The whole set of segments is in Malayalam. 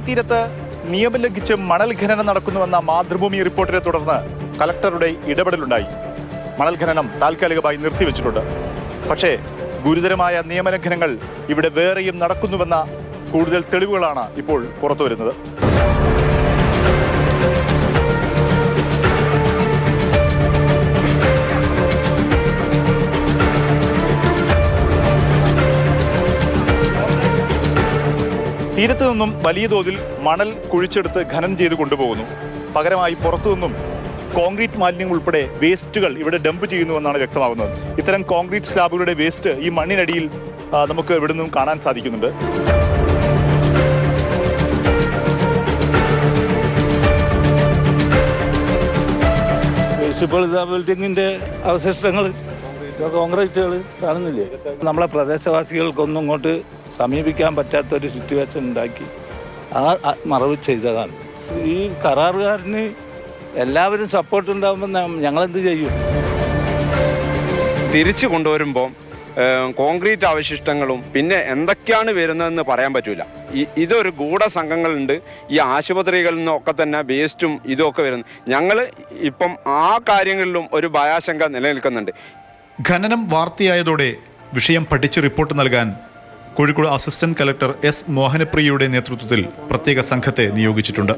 കടൽത്തീരത്ത് നിയമം ലംഘിച്ച് മണൽ ഖനനം നടക്കുന്നുവെന്ന മാതൃഭൂമി റിപ്പോർട്ടിനെ തുടർന്ന് കലക്ടറുടെ ഇടപെടലുണ്ടായി. മണൽ ഖനനം താൽക്കാലികമായി നിർത്തിവെച്ചിട്ടുണ്ട്. പക്ഷേ ഗുരുതരമായ നിയമലംഘനങ്ങൾ ഇവിടെ വേറെയും നടക്കുന്നുവെന്ന കൂടുതൽ തെളിവുകളാണ് ഇപ്പോൾ പുറത്തുവരുന്നത്. തീരത്തു നിന്നും വലിയ തോതിൽ മണൽ കുഴിച്ചെടുത്ത് ഖനനം ചെയ്ത് കൊണ്ടുപോകുന്നു. പകരമായി പുറത്തുനിന്നും കോൺക്രീറ്റ് മാലിന്യങ്ങൾ ഉൾപ്പെടെ വേസ്റ്റുകൾ ഇവിടെ ഡംപ് ചെയ്യുന്നുവെന്നാണ് വ്യക്തമാകുന്നത്. ഇത്തരം കോൺക്രീറ്റ് സ്ലാബുകളുടെ വേസ്റ്റ് ഈ മണ്ണിനടിയിൽ നമുക്ക് ഇവിടെ നിന്നും കാണാൻ സാധിക്കുന്നുണ്ട്. ബിൽഡിങ്ങിന്റെ അവശിഷ്ടങ്ങൾ, കോൺക്രീറ്റുകൾ കാണുന്നില്ലേ? നമ്മളെ പ്രദേശവാസികൾക്കൊന്നും ഇങ്ങോട്ട് സമീപിക്കാൻ പറ്റാത്തൊരു സിറ്റുവേഷൻ ഉണ്ടാക്കി ആ മറവ് ചെയ്തതാണ്. ഈ കരാറുകാരന് എല്ലാവരും സപ്പോർട്ട് ഉണ്ടാകുമ്പോൾ ഞങ്ങളെന്ത് ചെയ്യും? തിരിച്ചു കൊണ്ടുവരുമ്പോൾ കോൺക്രീറ്റ് അവശിഷ്ടങ്ങളും പിന്നെ എന്തൊക്കെയാണ് വരുന്നതെന്ന് പറയാൻ പറ്റില്ല. ഇതൊരു ഗൂഢസംഘങ്ങളുണ്ട്. ഈ ആശുപത്രികളിൽ നിന്നൊക്കെ തന്നെ വേസ്റ്റും ഇതുമൊക്കെ വരുന്നു. ഞങ്ങൾ ഇപ്പം ആ കാര്യങ്ങളിലും ഒരു ഭയാശങ്ക നിലനിൽക്കുന്നുണ്ട്. ഖനനം വാർത്തയായതോടെ വിഷയം പഠിച്ച് റിപ്പോർട്ട് നൽകാൻ കോഴിക്കോട് അസിസ്റ്റന്റ് കലക്ടർ എസ് മോഹനപ്രിയയുടെ നേതൃത്വത്തിൽ പ്രത്യേക സംഘത്തെ നിയോഗിച്ചിട്ടുണ്ട്.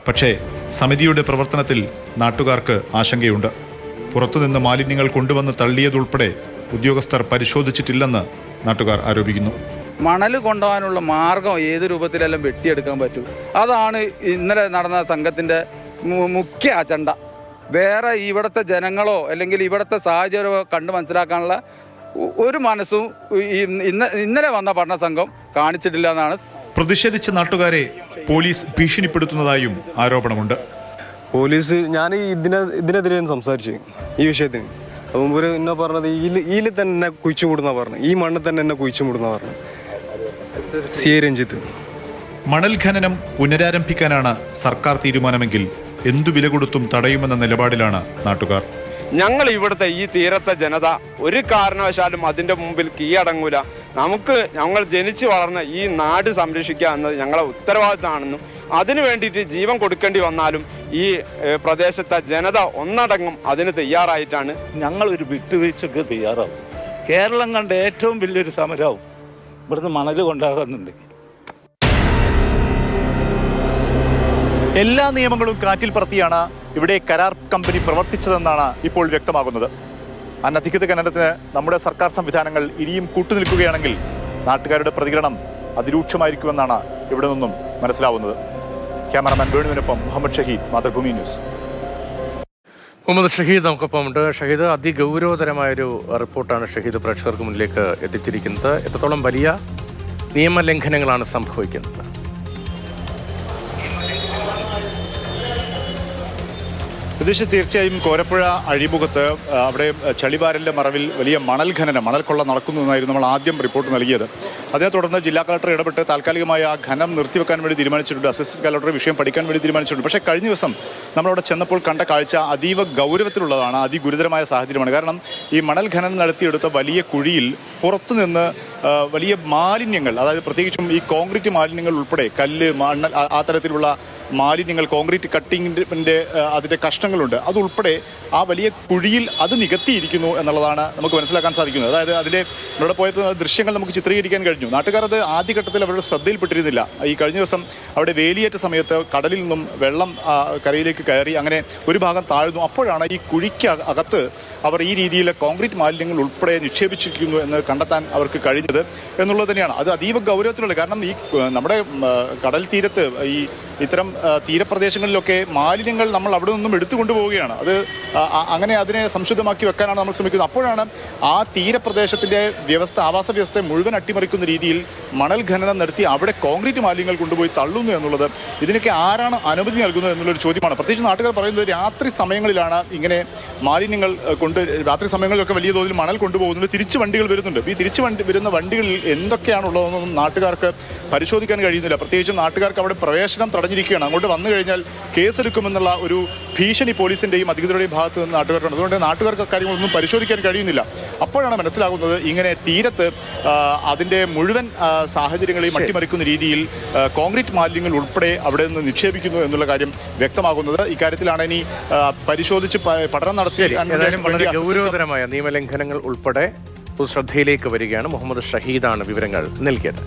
പക്ഷേ സമിതിയുടെ പ്രവർത്തനത്തിൽ നാട്ടുകാർക്ക് ആശങ്കയുണ്ട്. പുറത്തുനിന്ന് മാലിന്യങ്ങൾ കൊണ്ടുവന്ന് തള്ളിയതുൾപ്പെടെ ഉദ്യോഗസ്ഥർ പരിശോധിച്ചിട്ടില്ലെന്ന് നാട്ടുകാർ ആരോപിക്കുന്നു. മണൽ കൊണ്ടുപോകാനുള്ള മാർഗം ഏത് രൂപത്തിലെല്ലാം വെട്ടിയെടുക്കാൻ പറ്റും, അതാണ് ഇന്നലെ നടന്ന സംഘത്തിൻ്റെ മുഖ്യ അജണ്ട. വേറെ ഇവിടുത്തെ ജനങ്ങളോ അല്ലെങ്കിൽ ഇവിടുത്തെ സാഹചര്യമോ കണ്ട് മനസ്സിലാക്കാനുള്ള ഒരു മനസ്സും ഇന്നലെ വന്ന പഠന സംഘം കാണിച്ചിട്ടില്ല എന്നാണ്. പ്രതിഷേധിച്ച നാട്ടുകാരെ പോലീസ് ഭീഷണിപ്പെടുത്തുന്നതായും ആരോപണമുണ്ട്. പോലീസ് ഞാൻ ഇതിനെതിരെ സംസാരിച്ചു ഈ വിഷയത്തിന്. മുമ്പ് എന്നെ പറഞ്ഞത് ഇതിൽ തന്നെ എന്നെ കുഴിച്ചു മൂടുന്ന പറഞ്ഞു, ഈ മണ്ണിൽ തന്നെ എന്നെ കുഴിച്ചു മൂടുന്ന പറഞ്ഞു. C A Ranjith. മണൽ ഖനനം പുനരാരംഭിക്കാനാണ് സർക്കാർ തീരുമാനമെങ്കിൽ എന്തു വില കൊടുത്തും തടയുമെന്ന നിലപാടിലാണ് നാട്ടുകാർ. ഞങ്ങൾ ഇവിടുത്തെ ഈ തീരത്തെ ജനത ഒരു കാരണവശാലും അതിൻ്റെ മുമ്പിൽ കീഴടങ്ങൂല. ഞങ്ങൾ ജനിച്ചു വളർന്ന ഈ നാട് സംരക്ഷിക്കുക എന്നത് ഞങ്ങളെ ഉത്തരവാദിത്തമാണെന്നും അതിനു വേണ്ടിയിട്ട് ജീവൻ കൊടുക്കേണ്ടി വന്നാലും ഈ പ്രദേശത്തെ ജനത ഒന്നടങ്കം അതിന് തയ്യാറായിട്ടാണ്. ഞങ്ങളൊരു വിട്ടുവീഴ്ചക്ക് തയ്യാറാവും. കേരളം കണ്ട ഏറ്റവും വലിയൊരു സമരമാവും ഇവിടുന്ന് മണൽ കൊണ്ടാകുന്നുണ്ടെങ്കിൽ. എല്ലാ നിയമങ്ങളും കാറ്റിൽ പറത്തിയാണ് ഇവിടെ കരാർ കമ്പനി പ്രവർത്തിച്ചതെന്നാണ് ഇപ്പോൾ വ്യക്തമാകുന്നത്. അനധികൃത ഖനനത്തിന് നമ്മുടെ സർക്കാർ സംവിധാനങ്ങൾ ഇനിയും കൂട്ടുനിൽക്കുകയാണെങ്കിൽ നാട്ടുകാരുടെ പ്രതികരണം അതിരൂക്ഷമായിരിക്കുമെന്നാണ് ഇവിടെ നിന്നും മനസ്സിലാവുന്നത്. ക്യാമറമാൻ വേണുവിനൊപ്പം മുഹമ്മദ് ഷഹീദ്, മാതൃഭൂമി ന്യൂസ്. മുഹമ്മദ് ഷഹീദ് നമുക്കൊപ്പമുണ്ട്. ഷഹീദ്, അതിഗൗരവതരമായൊരു റിപ്പോർട്ടാണ് ഷഹീദ് പ്രേക്ഷകർക്ക് മുന്നിലേക്ക് എത്തിച്ചിരിക്കുന്നത്. എത്രത്തോളം വലിയ നിയമലംഘനങ്ങളാണ് സംഭവിക്കുന്നത്? തീർച്ചയായും കോരപ്പുഴ അഴിമുഖത്ത് അവിടെ ചളിവാരലിൻ്റെ മറവിൽ വലിയ മണൽ കൊള്ള നടക്കുന്നു എന്നായിരുന്നു നമ്മൾ ആദ്യം റിപ്പോർട്ട് നൽകിയത്. അതിനെ തുടർന്ന് ജില്ലാ കളക്ടർ ഇടപെട്ട് താൽക്കാലികമായി ആ ഖനനം നിർത്തിവെക്കാൻ വേണ്ടി തീരുമാനിച്ചിട്ടുണ്ട്. അസിസ്റ്റന്റ് കളക്ടർ വിഷയം പഠിക്കാൻ വേണ്ടി തീരുമാനിച്ചിട്ടുണ്ട്. പക്ഷേ കഴിഞ്ഞ ദിവസം നമ്മളവിടെ ചെന്നപ്പോൾ കണ്ട കാഴ്ച അതീവ ഗൗരവത്തിലുള്ളതാണ്, അതിഗുരുതരമായ സാഹചര്യമാണ്. കാരണം ഈ മണൽ ഖനനം നടത്തിയെടുത്ത വലിയ കുഴിയിൽ പുറത്തുനിന്ന് വലിയ മാലിന്യങ്ങൾ, അതായത് പ്രത്യേകിച്ചും ഈ കോൺക്രീറ്റ് മാലിന്യങ്ങൾ ഉൾപ്പെടെ കല്ല്, മണ്ണൽ, ആ തരത്തിലുള്ള മാലിന്യങ്ങൾ, കോൺക്രീറ്റ് കട്ടിങ്ങിൻ്റെ അതിൻ്റെ കഷ്ണങ്ങളുണ്ട്, അതുൾപ്പെടെ ആ വലിയ കുഴിയിൽ അത് നികത്തിയിരിക്കുന്നു എന്നുള്ളതാണ് നമുക്ക് മനസ്സിലാക്കാൻ സാധിക്കുന്നത്. അതായത് അതിൻ്റെ ഇവിടെ പോയത് ദൃശ്യങ്ങൾ നമുക്ക് ചിത്രീകരിക്കാൻ കഴിഞ്ഞു. നാട്ടുകാർ അത് ആദ്യഘട്ടത്തിൽ അവരുടെ ശ്രദ്ധയിൽപ്പെട്ടിരുന്നില്ല. ഈ കഴിഞ്ഞ ദിവസം അവിടെ വേലിയേറ്റ സമയത്ത് കടലിൽ നിന്നും വെള്ളം കരയിലേക്ക് കയറി അങ്ങനെ ഒരു ഭാഗം താഴ്ന്നു. അപ്പോഴാണ് ഈ കുഴിക്ക് അകത്ത് അവർ ഈ രീതിയിൽ കോൺക്രീറ്റ് മാലിന്യങ്ങൾ ഉൾപ്പെടെ നിക്ഷേപിച്ചിരിക്കുന്നു എന്ന് കണ്ടെത്താൻ അവർക്ക് കഴിഞ്ഞത് എന്നുള്ളത് തന്നെയാണ്. അത് അതീവ ഗൗരവത്തിലുള്ളത്. കാരണം ഈ നമ്മുടെ കടൽ തീരത്ത് ഈ ഇത്തരം തീരപ്രദേശങ്ങളിലൊക്കെ മാലിന്യങ്ങൾ നമ്മൾ അവിടെ നിന്നും എടുത്തുകൊണ്ടുപോവുകയാണ്. അത് അങ്ങനെ അതിനെ സംശുദ്ധമാക്കി വെക്കാനാണ് നമ്മൾ ശ്രമിക്കുന്നത്. അപ്പോഴാണ് ആ തീരപ്രദേശത്തിൻ്റെ ആവാസ വ്യവസ്ഥയെ മുഴുവൻ അട്ടിമറിക്കുന്ന രീതിയിൽ മണൽ ഖനനം നടത്തി അവിടെ കോൺക്രീറ്റ് മാലിന്യങ്ങൾ കൊണ്ടുപോയി തള്ളുന്നു എന്നുള്ളത്. ഇതിനൊക്കെ ആരാണ് അനുമതി നൽകുന്നത് എന്നുള്ളൊരു ചോദ്യമാണ്. പ്രത്യേകിച്ച് നാട്ടുകാർ പറയുന്നത് രാത്രി സമയങ്ങളിലാണ് ഇങ്ങനെ മാലിന്യങ്ങൾ രാത്രി സമയങ്ങളിലൊക്കെ വലിയ തോതിൽ മണൽ കൊണ്ടുപോകുന്നുണ്ട്. തിരിച്ച് വണ്ടികൾ വരുന്നുണ്ട്. ഈ തിരിച്ച് വരുന്ന വണ്ടികളിൽ എന്തൊക്കെയാണുള്ളതെന്നൊന്നും നാട്ടുകാർക്ക് പരിശോധിക്കാൻ കഴിയുന്നില്ല. പ്രത്യേകിച്ചും നാട്ടുകാർക്ക് അവിടെ പ്രവേശനം തടഞ്ഞിരിക്കുകയാണ്. അങ്ങോട്ട് വന്നു കഴിഞ്ഞാൽ കേസെടുക്കുമെന്നുള്ള ഒരു ഭീഷണി പോലീസിൻ്റെയും അധികൃതരുടെയും ഭാഗത്ത് നിന്ന് നാട്ടുകാർക്കുണ്ട്. അതുകൊണ്ട് നാട്ടുകാർക്ക് കാര്യങ്ങളൊന്നും പരിശോധിക്കാൻ കഴിയുന്നില്ല. അപ്പോഴാണ് മനസ്സിലാകുന്നത് ഇങ്ങനെ തീരത്ത് അതിൻ്റെ മുഴുവൻ സാഹചര്യങ്ങളെയും അട്ടിമറിക്കുന്ന രീതിയിൽ കോൺക്രീറ്റ് മാലിന്യങ്ങൾ ഉൾപ്പെടെ അവിടെ നിന്ന് നിക്ഷേപിക്കുന്നു എന്നുള്ള കാര്യം വ്യക്തമാകുന്നത്. ഇക്കാര്യത്തിലാണ് ഇനി പരിശോധിച്ച് പഠനം നടത്തി ഏതായാലും വളരെ ഗൗരവതരമായ നിയമലംഘനങ്ങൾ ഉൾപ്പെടെ ശ്രദ്ധയിലേക്ക് വരികയാണ്. മുഹമ്മദ് ഷഹീദാണ് വിവരങ്ങൾ നൽകിയത്.